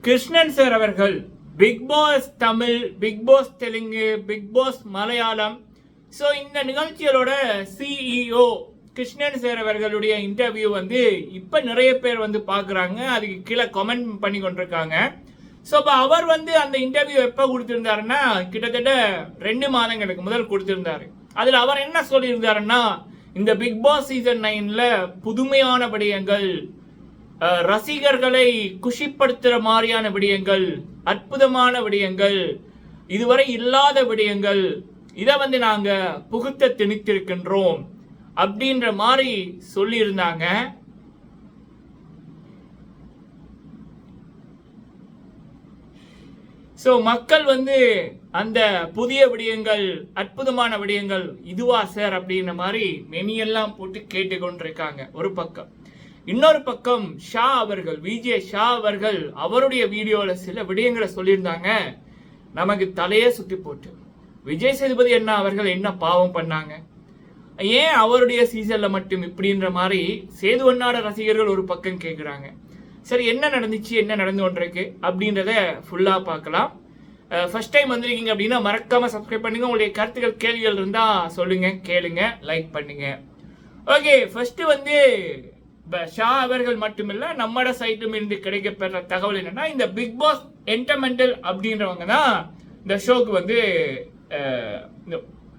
Krishnan sir அவர்கள் Bigg Boss Tamil, Bigg Boss Telugu, Bigg Boss Malayalam, so இந்த நிகழ்ச்சிகளோட சிஇஓ கிருஷ்ணன் சார் அவர்களுடைய இன்டர்வியூ வந்து இப்போ நிறைய பேர் வந்து பார்க்குறாங்க, அதுக்கு கீழே கமெண்ட் பண்ணி கொண்டிருக்காங்க. ஸோ இப்போ அவர் வந்து அந்த இன்டர்வியூ எப்போ கொடுத்துருந்தாருன்னா கிட்டத்தட்ட 2 மாதங்களுக்கு முதல் கொடுத்துருந்தாரு. அதில் அவர் என்ன சொல்லியிருந்தாருன்னா, இந்த பிக் பாஸ் சீசன் 9ல் புதுமையான விடயங்கள், ரசிகர்களை குஷிப்படுத்துகிற மாதிரியான விடயங்கள், அற்புதமான விடயங்கள், இதுவரை இல்லாத விடயங்கள், இதை வந்து நாங்கள் புகுத்த திணித்திருக்கின்றோம் அப்படின்ற மாதிரி சொல்லியிருந்தாங்க. ஸோ மக்கள் வந்து அந்த புதிய விடயங்கள், அற்புதமான விடயங்கள் இதுவா சார் அப்படின்ற மாதிரி மெனியெல்லாம் போட்டு கேட்டுக்கொண்டிருக்காங்க ஒரு பக்கம். இன்னொரு பக்கம் ஷா அவர்கள், விஜே ஷா அவர்கள் அவருடைய வீடியோவில் சில விடயங்களை சொல்லியிருந்தாங்க, நமக்கு தலையே சுற்றி போட்டு. விஜய் சேதுபதி அண்ணா அவர்கள் என்ன பாவம் பண்ணாங்க, ஏன் அவருடைய சீசனில் மட்டும் இப்படின்ற மாதிரி சேது அண்ணாட ரசிகர்கள் ஒரு பக்கம் கேட்குறாங்க. சரி, என்ன நடந்துச்சு, என்ன நடந்து கொண்டிருக்கு அப்படின்றத ஃபுல்லாக பார்க்கலாம். ஃபர்ஸ்ட் டைம் வந்திருக்கீங்க அப்படின்னா மறக்காமல் சப்ஸ்கிரைப் பண்ணுங்கள். உங்களுடைய கருத்துக்கள், கேள்விகள் இருந்தால் சொல்லுங்கள், கேளுங்க, லைக் பண்ணுங்க. ஓகே, ஃபர்ஸ்ட் வந்து ஷா அவர்கள் மட்டுமில்லை, நம்மளோட சைட்டும் இருந்து கிடைக்கப்பெற தகவல் என்னன்னா, இந்த பிக் பாஸ் என்டர்மெண்டல் அப்படின்றவங்க தான் இந்த ஷோக்கு வந்து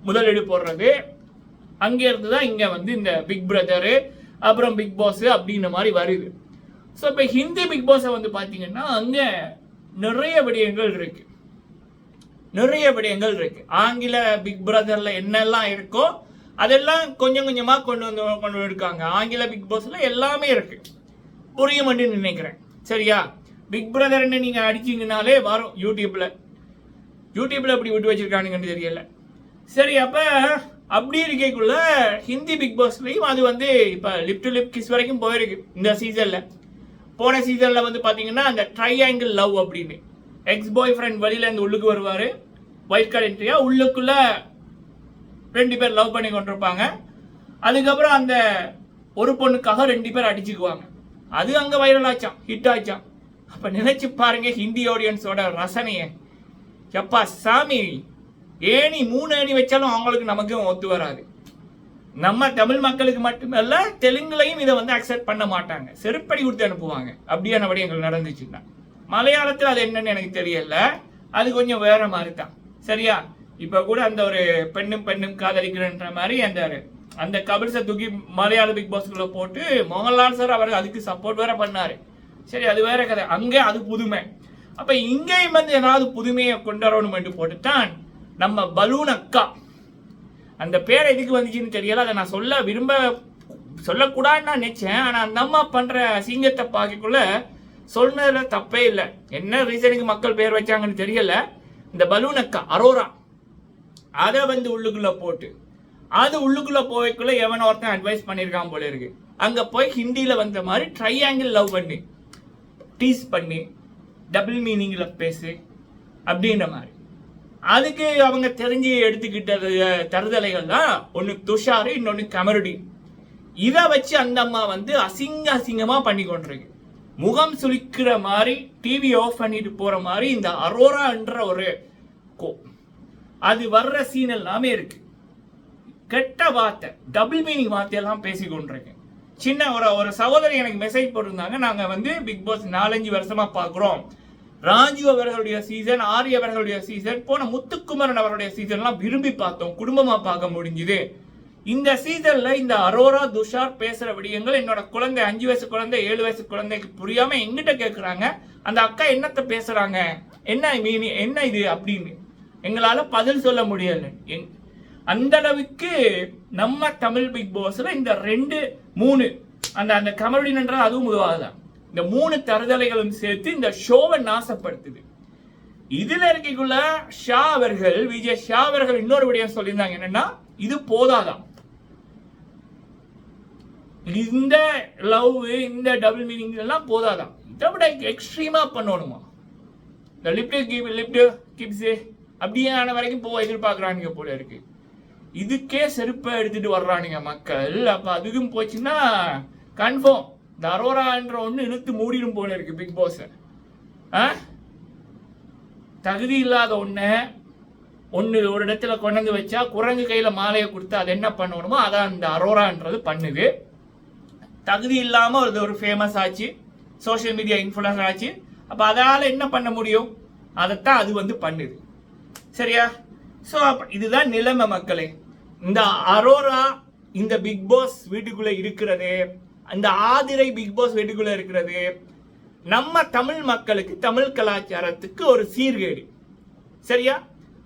முதலீடு போடுறது. அங்கே இருந்து தான் இங்கே வந்து இந்த பிக் பிரதரு, அப்புறம் பிக் பாஸ் அப்படின்ற மாதிரி வருது. ஸோ இப்போ ஹிந்தி பிக் பாஸை வந்து பார்த்தீங்கன்னா அங்கே நிறைய விடயங்கள் இருக்கு, நிறைய விடயங்கள் இருக்கு. ஆங்கில பிக் பிரதரில் என்னெல்லாம் இருக்கோ அதெல்லாம் கொஞ்சம் கொஞ்சமாக கொண்டு இருக்காங்க. ஆங்கில பிக் பாஸில் எல்லாமே இருக்கு, புரியும்னு நினைக்கிறேன். சரியா? பிக் பிரதர்ன்னு நீங்கள் அடிச்சிங்கனாலே வரும் யூடியூப்பில் அப்படி விட்டு வச்சிருக்கானுங்கன்னு தெரியல. சரி, அப்படி இருக்கக்குள்ள ஹிந்தி பிக் பாஸ்லையும் அது வந்து இப்போ லிப் டு லிப் கிஸ் வரைக்கும் போயிருக்கு இந்த சீசனில். போன சீசனில் வந்து பார்த்தீங்கன்னா அந்த ட்ரையாங்கிள் லவ் அப்படின்னு, எக்ஸ் பாய் ஃப்ரெண்ட் வழியில இருந்து உள்ளுக்கு வருவார், ஒயிட் கார்டு என்ட்ரியா, உள்ளுக்குள்ள 2 பேர் லவ் பண்ணி கொண்டிருப்பாங்க. அதுக்கப்புறம் அந்த ஒரு பொண்ணுக்காக 2 பேர் அடிச்சுக்குவாங்க. அது அங்கே வைரல் ஆச்சான், ஹிட் ஆச்சான். அப்போ நினைச்சு பாருங்க ஹிந்தி ஆடியன்ஸோட ரசனையை. எப்பா சாமி, ஏணி 3 ஏணி வச்சாலும் அவங்களுக்கு நமக்கும் ஒத்து வராது. நம்ம தமிழ் மக்களுக்கு மட்டுமல்ல, தெலுங்குலையும் இதை வந்து அக்செப்ட் பண்ண மாட்டாங்க, செருப்படி கொடுத்து அனுப்புவாங்க அப்படியான விடயங்கள் நடந்துச்சுன்னா. மலையாளத்தில் அது என்னன்னு எனக்கு தெரியல, அது கொஞ்சம் வேற மாதிரி தான். சரியா? இப்போ கூட அந்த ஒரு பெண்ணும் காதலிக்கிறன்ற மாதிரி அந்த கபில்ஸை தூக்கி மலையாள பிக் பாஸ்குள்ள போட்டு மோகன்லால் சார் அவருக்கு அதுக்கு சப்போர்ட் வேற பண்ணாரு. சரி, அது வேற கதை. அங்கே அது புதுமை. அப்ப இங்கேயும் வந்து ஏதாவது புதுமையை கொண்டு வரணும் போட்டுத்தான் நம்ம பலூன் அக்கா, அந்த பேர் எதுக்கு வந்துச்சுன்னு தெரியல, அதை நான் சொல்லக்கூடாதுன்னு நான் நினைச்சேன். ஆனா அந்த அம்மா பண்ற சிங்கத்தை பார்க்கக்குள்ள சொன்னதுல தப்பே இல்லை. என்ன ரீசனுக்கு மக்கள் பேர் வச்சாங்கன்னு தெரியல. இந்த பலூன் அக்கா அரோரா அதை வந்து உள்ளுக்குள்ள போட்டு, அது உள்ளுக்குள்ள போய்க்குள்ள எவனோ ஒருத்தன் அட்வைஸ் பண்ணியிருக்கான் போல இருக்கு. அங்க போய் ஹிந்தியில வந்த மாதிரி ட்ரையாங்கிள் லவ் பண்ணி, டீஸ் பண்ணி, டபுள் மீனிங்ல பேசு அப்படின்ற மாதிரி. அதுக்கு அவங்க தெரிஞ்சு எடுத்துக்கிட்ட தருதலைகள் தான் ஒன்று துஷாரு, இன்னொன்று கமருடி. இதை வச்சு அந்த அம்மா வந்து அசிங்கமா பண்ணி கொண்டிருக்கு. முகம் சுளிக்கிற மாதிரி, டிவி ஆஃப் பண்ணிட்டு போற மாதிரி இந்த அரோரான்ற ஒரு அது வர்ற சீன் எல்லாமே இருக்கு. கெட்ட வார்த்தை, டபுள் மீனிங் வார்த்தையெல்லாம் பேசி கொண்டிருக்கேன். சின்ன ஒரு சகோதரி எனக்கு மெசேஜ் போட்டிருந்தாங்க, நாங்கள் வந்து பிக் பாஸ் 4-5 வருஷமா பார்க்குறோம், ராஜு அவர்களுடைய சீசன், ஆரி அவர்களுடைய சீசன், போன முத்துக்குமரன் அவருடைய சீசன்லாம் விரும்பி பார்த்தோம், குடும்பமா பார்க்க முடிஞ்சுது. இந்த சீசன்ல இந்த அரோரா துஷார் பேசுற விடயங்கள் என்னோட குழந்தை, 5 வயசு குழந்தை, 7 வயசு குழந்தைக்கு புரியாம எங்கிட்ட கேட்குறாங்க, அந்த அக்கா என்னத்தை பேசுறாங்க, என்ன மீனி, என்ன இது அப்படின்னு எங்களால பதில் சொல்ல முடியல. அந்த அளவுக்கு நம்ம தமிழ் பிக் பாஸ்ல இந்த 2-3 அந்த கமருடின்றது அதுவும் உதவாதான், இந்த 3 தருதலைகளும் சேர்த்து இந்த ஷோவை நாசப்படுத்துது. இதுல இருக்கக்குள்ள ஷா அவர்கள், விஜய் ஷா அவர்கள் இன்னொரு விடயம் சொல்லியிருந்தாங்க, என்னன்னா இது போதாதான், இந்த லவ், இந்த டபுள் மீனிங் எல்லாம் போதாதான், இதை விட எக்ஸ்ட்ரீமா பண்ணணுமா, இந்த லிப்ட் கிப்ஸ் அப்படியான வரைக்கும் போக எதிர்பார்க்குறானுங்க போல இருக்கு. இதுக்கே செருப்பை எடுத்துட்டு வர்றானுங்க மக்கள். அப்ப அதுக்கும் போச்சுன்னா கன்ஃபார்ம் இந்த அரோரான்ற ஒன்று இழுத்து மூடிடும் போல இருக்கு பிக் பாஸ். தகுதி இல்லாத ஒன்று ஒரு இடத்துல கொண்டு வச்சா குரங்கு கையில் மாலையை கொடுத்து அது என்ன பண்ணணுமோ அதான் அந்த அரோரான்றது பண்ணுது. தகுதி இல்லாமல் அது ஒரு ஃபேமஸ் ஆச்சு, சோஷியல் மீடியா இன்ஃப்ளூயன்சர் ஆச்சு. அப்போ அதால் என்ன பண்ண முடியும், அதைத்தான் அது வந்து பண்ணுது. சரியா? ஸோ இதுதான் நிலைமை மக்களே. இந்த அரோரா இந்த பிக் பாஸ் வீட்டுக்குள்ளே இருக்கிறது, அந்த ஆதிரை பிக் பாஸ் வீட்டுக்குள்ளே இருக்கிறது நம்ம தமிழ் மக்களுக்கு, தமிழ் கலாச்சாரத்துக்கு ஒரு சீர்கேடு. சரியா?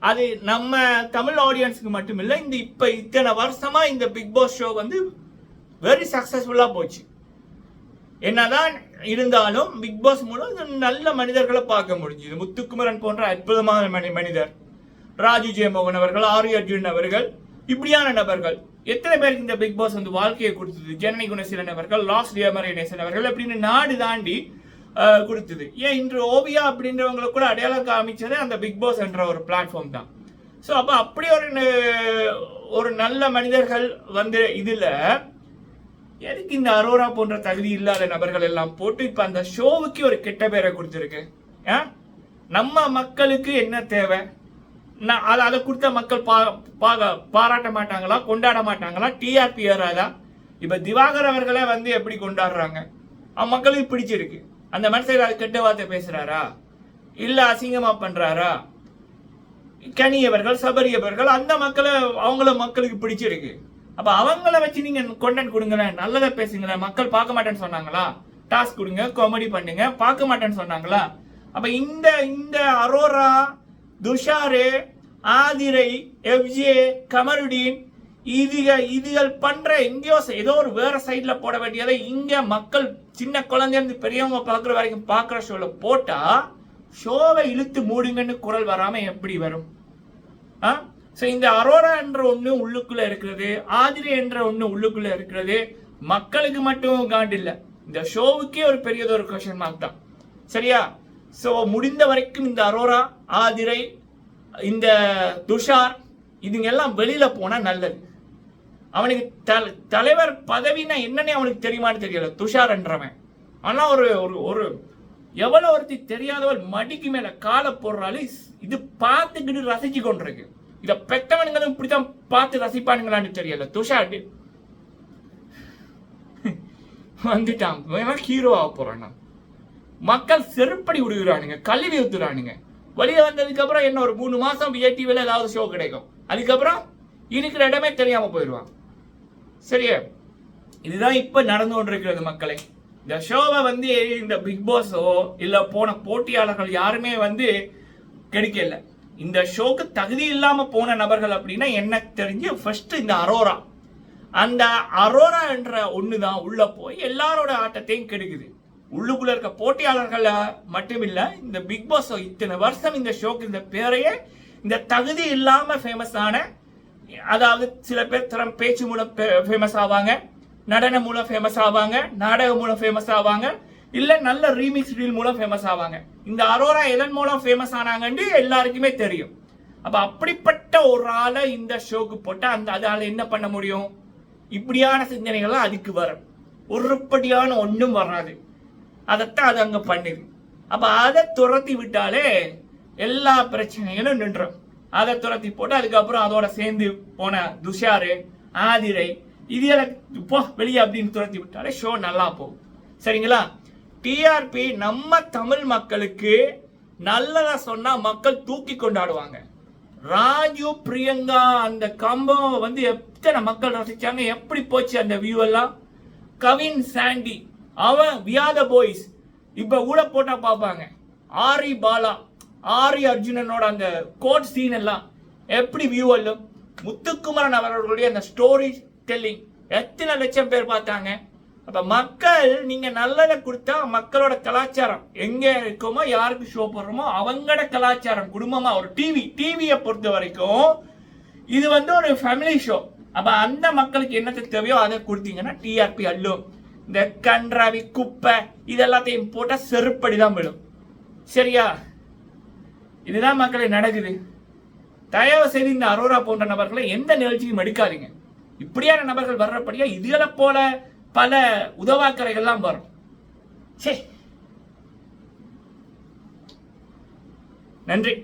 அது நம்ம தமிழ் ஆடியன்ஸுக்கு மட்டும் இல்லை, இந்த இப்போ இத்தனை வருஷமா இந்த பிக் பாஸ் ஷோ வந்து வெரி சக்சஸ்ஃபுல்லாக போச்சு. என்னதான் இருந்தாலும் பிக் பாஸ் மூலம் நல்ல மனிதர்களை பார்க்க முடிஞ்சுது. முத்துக்குமரன் போன்ற அற்புதமான மனிதர், ராஜு ஜெயமோகன் அவர்கள், ஆரி அர்ஜுன் அவர்கள், இப்படியான நபர்கள் எத்தனை பேருக்கு இந்த பிக் பாஸ் வந்து வாழ்க்கையை கொடுத்தது. ஜனனி குணசீலன் அவர்கள், லாஸ் டியமரேசன் அவர்கள் அப்படின்னு நாடு தாண்டி கொடுத்தது. ஏன் இன்று ஓவியா அப்படின்றவங்களை கூட அடையாளம் காமிச்சது அந்த பிக் பாஸ் என்ற ஒரு பிளாட்ஃபார்ம் தான். ஸோ அப்போ அப்படி ஒரு நல்ல மனிதர்கள் வந்து இதில் எதுக்கு இந்த அரோரா போன்ற தகுதி இல்லாத நபர்கள் எல்லாம் போட்டு இப்போ அந்த ஷோவுக்கு ஒரு கெட்ட பேரை கொடுத்துருக்கு. நம்ம மக்களுக்கு என்ன தேவை, அதை கொடுத்த மக்கள் பாராட்ட மாட்டாங்களா, கொண்டாட மாட்டாங்களா, டிஆர்பி ஏறாதா? இப்போ திவாகர் அவர்களே வந்து எப்படி கொண்டாடுறாங்க, மக்களுக்கு பிடிச்சிருக்கு. அந்த மனுஷர் அது கெட்ட வார்த்தை பேசுறாரா, இல்லை அசிங்கமா பண்றாரா? கனியவர்கள், சபரியவர்கள் அந்த மக்களை அவங்கள மக்களுக்கு பிடிச்சிருக்கு. அப்ப அவங்கள வச்சு நீங்க கொண்டென்ட் கொடுங்களேன், நல்லதை பேசுங்களேன். மக்கள் பார்க்க மாட்டேன்னு சொன்னாங்களா? டாஸ்க் கொடுங்க, காமெடி பண்ணுங்க. பார்க்க மாட்டேன்னு சொன்னாங்களா? அப்ப இந்த அரோரா, துஷாரு, ஆதிரை, எஃப்ஜே, கமருடீன் இதுகள் பண்ற எங்கேயோ ஏதோ ஒரு வேற சைட்ல போட வேண்டியதை இங்க மக்கள் சின்ன குழந்தைங்க பெரியவங்க பார்க்குற வரைக்கும் பார்க்குற ஷோல போட்டா ஷோவை இழுத்து மூடுங்கன்னு குரல் வராம எப்படி வரும்? இந்த அரோரா என்ற ஒண்ணு உள்ளுக்குள்ள இருக்கிறது, ஆதிரை என்ற ஒண்ணு உள்ளுக்குள்ள இருக்கிறது. மக்களுக்கு மட்டும் காண்டில்ல, இந்த ஷோவுக்கே ஒரு பெரியதொரு கொஸ்டின் மார்க் தான். சரியா? ஸோ முடிந்த வரைக்கும் இந்த அரோரா, ஆதிரை, இந்த துஷார் இதுங்க எல்லாம் வெளியில போனா நல்லது. அவனுக்கு தலைவர் பதவினா என்னன்னே அவனுக்கு தெரியுமான்னு தெரியல துஷார் என்றவன். ஆனா ஒரு எவ்வளவு ஒருத்தி தெரியாதவள் மடிக்கு மேல காலை போடுறாள். இது பார்த்துக்கிட்டு ரசிச்சு கொண்டிருக்கு. இத பெத்தவனுங்களும் இப்படித்தான் பார்த்து ரசிப்பானுங்களான்னு தெரியல. துஷார் வந்துட்டான், ஹீரோவா போறான். மக்கள் செருப்படி விடுகிறானுங்க, கல்வி ஊத்துறானுங்க. வெளியே வந்ததுக்கு அப்புறம் என்ன ஒரு 3 மாசம் விஐடிவில ஏதாவது ஷோ கிடைக்கும். அதுக்கப்புறம் இருக்கிற இடமே தெரியாம போயிடுவான். சரியா? இதுதான் இப்ப நடந்து கொண்டிருக்கிறது மக்களே. இந்த ஷோவை வந்து இந்த பிக் பாஸோ இல்ல போன போட்டியாளர்கள் யாருமே வந்து கிடைக்கல. இந்த ஷோக்கு தகுதி இல்லாம போன நபர்கள் அப்படின்னா எனக்கு தெரிஞ்சு ஃபர்ஸ்ட் இந்த அரோரா. அந்த அரோரா என்ற ஒண்ணுதான் உள்ள போய் எல்லாரோட ஆட்டத்தையும் கெடுக்குது. உள்ளுக்குள்ள இருக்க போட்டியாளர்கள் மட்டும் இல்ல, இந்த பிக் பாஸ் இத்தனை வருஷம் இந்த ஷோக்கு இந்த பேரையே இந்த தகுதி இல்லாம ஃபேமஸ் ஆன, அதாவது சில பேர் தரம் பேச்சு மூலம் ஃபேமஸ் ஆவாங்க, நடனம் மூலம் ஃபேமஸ் ஆவாங்க, நாடகம் மூலம் ஃபேமஸ் ஆவாங்க, இல்ல நல்ல ரீமிக்ஸ் ரீல் மூலம் ஃபேமஸ் ஆவாங்க. இந்த அரோரா எதன் மூலம் ஃபேமஸ் ஆனாங்கன்னு எல்லாருக்குமே தெரியும். அப்ப அப்படிப்பட்ட ஒரு ஆளை இந்த ஷோக்கு போட்டா அதால என்ன பண்ண முடியும்? இப்படியான சிந்தனைகள் அதுக்கு வரும். ஒருபடியான ஒன்றும் வராது. அதைத்தான் அது அங்க பண்ணுது. அப்ப அதை துரத்தி விட்டாலே எல்லா பிரச்சனைகளும் நின்றும். அதை துரத்தி போட்டு அதுக்கப்புறம் அதோட சேர்ந்து போன துஷாரு, ஆதிரை இதெல்லாம் இப்போ வெளியே அப்படின்னு துரத்தி விட்டாலே ஷோ நல்லா போகும். சரிங்களா? டிஆர்பி நம்ம தமிழ் மக்களுக்கு நல்லதா சொன்னா மக்கள் தூக்கி கொண்டாடுவாங்க. ராஜு, பிரியங்கா அந்த கம்பம் வந்து எத்தனை மக்கள் ரசிச்சாங்க, எப்படி போச்சு அந்த வியூ எல்லாம். கவின், சாண்டி, அவன் வியாத பாய்ஸ் இப்ப ஊட போட்டா பார்ப்பாங்க. ஆரி பாலா, ஆரி அர்ஜுனனோட அந்த கோட் சீன் எல்லாம் எப்படி வியூ எல்லாம். முத்துக்குமரன் அவர்களுடைய அந்த ஸ்டோரி டெல்லிங் எத்தனை லட்சம் பேர் பார்த்தாங்க. அப்ப மக்கள் நீங்க நல்லதை கொடுத்தா மக்களோட கலாச்சாரம் எங்க இருக்கோமோ, யாருக்கு ஷோ போடுறோமோ அவங்களோட கலாச்சாரம் குடும்பமா ஒரு டிவியை பொறுத்த வரைக்கும் இது வந்து ஒரு ஃபேமிலி ஷோ. அப்ப அந்த மக்களுக்கு என்னத்தை தேவையோ அதை கொடுத்தீங்கன்னா டிஆர்பி அள்ளும். இந்த கன்றாவி குப்பை இதெல்லாத்தையும் போட்டா செருப்படிதான் விடும். சரியா? இதுதான் மக்களை நடக்குது. தயவு செய்து இந்த அரோரா போன்ற நபர்களை எந்த நிகழ்ச்சியும் எடுக்காதீங்க. இப்படியான நபர்கள் வர்றபடியா இதுகளை போல பல உதவாக்கரைகள்லாம் வரும். சே நன்றி.